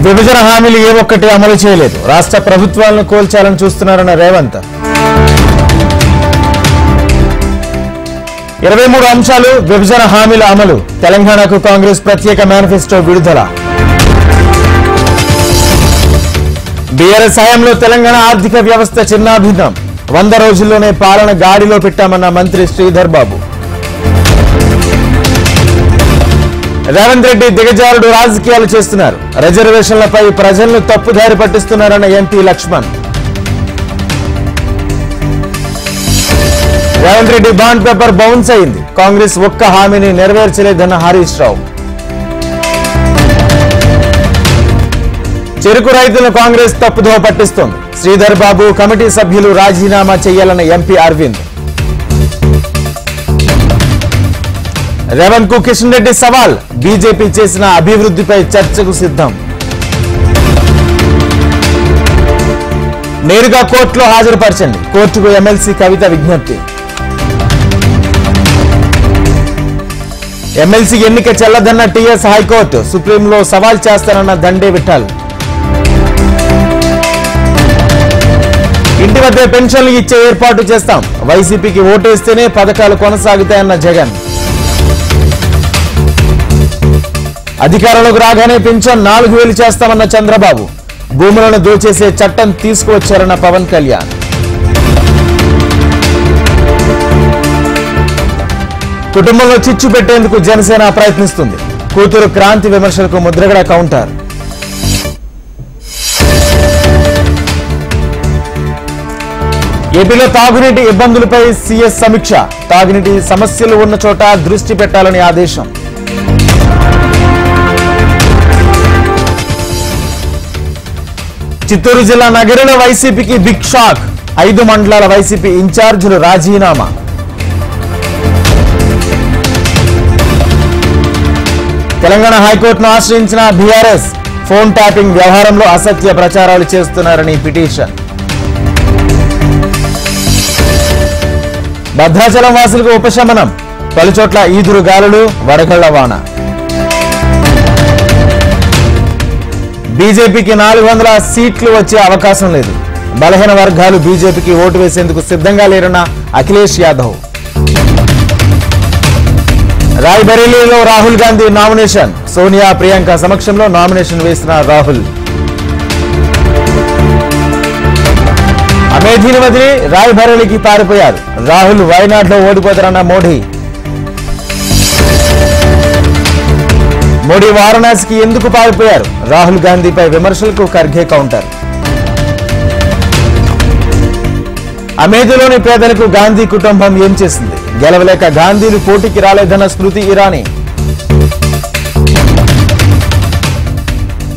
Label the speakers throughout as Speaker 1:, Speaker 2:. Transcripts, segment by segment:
Speaker 1: విభజన హామీలు ఏ ఒక్కటి అమలు చేయలేదు. రాష్ట్ర ప్రభుత్వాలను కోల్చాలని చూస్తున్నారన్న రేవంత్. 23 అంశాలు విభజన హామీల అమలు. తెలంగాణకు కాంగ్రెస్ ప్రత్యేక మేనిఫెస్టో విడుదల. బీఆర్ఎస్ హయాంలో తెలంగాణ ఆర్థిక వ్యవస్థ చిన్నాభిన్నం. 100 రోజుల్లోనే పాలన గాడిలో పెట్టామన్న మంత్రి శ్రీధర్ బాబు. రేవంత్ రెడ్డి దిగజారుడు రాజకీయాలు చేస్తున్నారు. రిజర్వేషన్లపై ప్రజలను తప్పుదారి పట్టిస్తున్నారన్న MP Laxman. Revanth Reddy bond paper bounce అయింది. కాంగ్రెస్ ఒక్క హామీని నెరవేర్చలేదన్న హరీష్ రావు. చెరుకు రైతులను కాంగ్రెస్ తప్పుదోవ పట్టిస్తోంది. శ్రీధర్ బాబు కమిటీ సభ్యులు రాజీనామా చేయాలన్న ఎంపీ అరవింద్. రేవంత్ కు కిషన్ రెడ్డి సవాల్. బీజేపీ చేసిన అభివృద్ధిపై చర్చకు సిద్ధం. నేరుగా కోర్టులో హాజరుపరచండి. కోర్టుకు ఎమ్మెల్సీ కవిత విజ్ఞప్తి. ఎమ్మెల్సీ ఎన్నిక చెల్లదన్న టీఎస్ హైకోర్టు. సుప్రీంలో సవాల్ చేస్తానన్న దండే విఠల్. ఇంటి వద్దే పెన్షన్లు ఇచ్చే ఏర్పాటు చేస్తాం. వైసీపీకి ఓటేస్తేనే పథకాలు కొనసాగుతాయన్న జగన్. అధికారంలోకి రాగానే పెన్షన్ 4000 చేస్తామన్న చంద్రబాబు. భూములను దోచేసే చట్టం తీసుకువచ్చారన్న పవన్ కళ్యాణ్. కుటుంబంలో చిచ్చు పెట్టేందుకు జనసేన ప్రయత్నిస్తుంది. కూతురు క్రాంతి విమర్శలకు ముద్రగడ కౌంటర్. ఏపీలో తాగునీటి ఇబ్బందులపై సీఎస్ సమీక్ష. తాగునీటి సమస్యలు ఉన్న చోట దృష్టి పెట్టాలని ఆదేశం. చిత్తూరు జిల్లా నగరిలో వైసీపీకి బిగ్ షాక్. 5 మండలాల వైసీపీ ఇన్ఛార్జీలు రాజీనామా. తెలంగాణ హైకోర్టును ఆశ్రయించిన బీఆర్ఎస్. ఫోన్ ట్యాపింగ్ వ్యవహారంలో అసత్య ప్రచారాలు చేస్తున్నారని పిటిషన్. భద్రాచలం వాసులకు ఉపశమనం. పలుచోట్ల ఈదురు గాలులు, వడగళ్ల వాన. బీజేపీకి 400 సీట్లు వచ్చే అవకాశం లేదు. బలహీన వర్గాలు బీజేపీకి ఓటు వేసేందుకు సిద్ధంగా లేరన్న అఖిలేష్ యాదవ్. రాయ్బరేలీలో రాహుల్ గాంధీ నామినేషన్. సోనియా, ప్రియాంక సమక్షంలో నామినేషన్ వేసిన రాహుల్. అమేథీని వదిలి రాయ్బరేలీకి పారిపోయారు. రాహుల్ వయనాడ్లో ఓడిపోతారన్న మోడీ. మోడీ వారణాసికి ఎందుకు పారిపోయారు? రాహుల్ గాంధీపై విమర్శలకు ఖర్గే కౌంటర్. అమేథీలోని పేదలకు గాంధీ కుటుంబం ఏం చేసింది? గెలవలేక గాంధీలు పోటీకి రాలేదన్న స్మృతి ఇరానీ.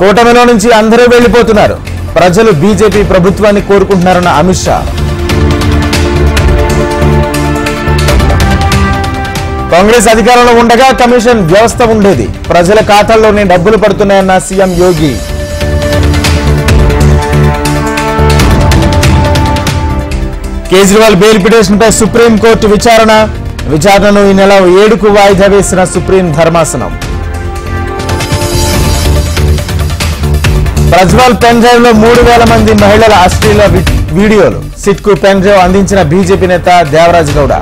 Speaker 1: కూటమిలో నుంచి అందరూ వెళ్లిపోతున్నారు. ప్రజలు బీజేపీ ప్రభుత్వాన్ని కోరుకుంటున్నారన్న అమిత్ షా. కాంగ్రెస్ అధికారంలో ఉండగా కమిషన్ వ్యవస్థ ఉండేది. ప్రజల ఖాతాల్లోనే డబ్బులు పడుతున్నాయన్న సీఎం యోగి. కేజ్రీవాల్ బెయిల్ పిటిషన్పై సుప్రీంకోర్టు విచారణను ఈ నెల 7కు వాయిదా వేసిన సుప్రీం ధర్మాసనం. ప్రజ్వల్ పెన్ డ్రైవ్ లో 3000 మంది మహిళల అశ్లీల వీడియోలు. సిట్కు పెన్ డ్రైవ్ అందించిన బీజేపీ నేత దేవరాజ్ గౌడ.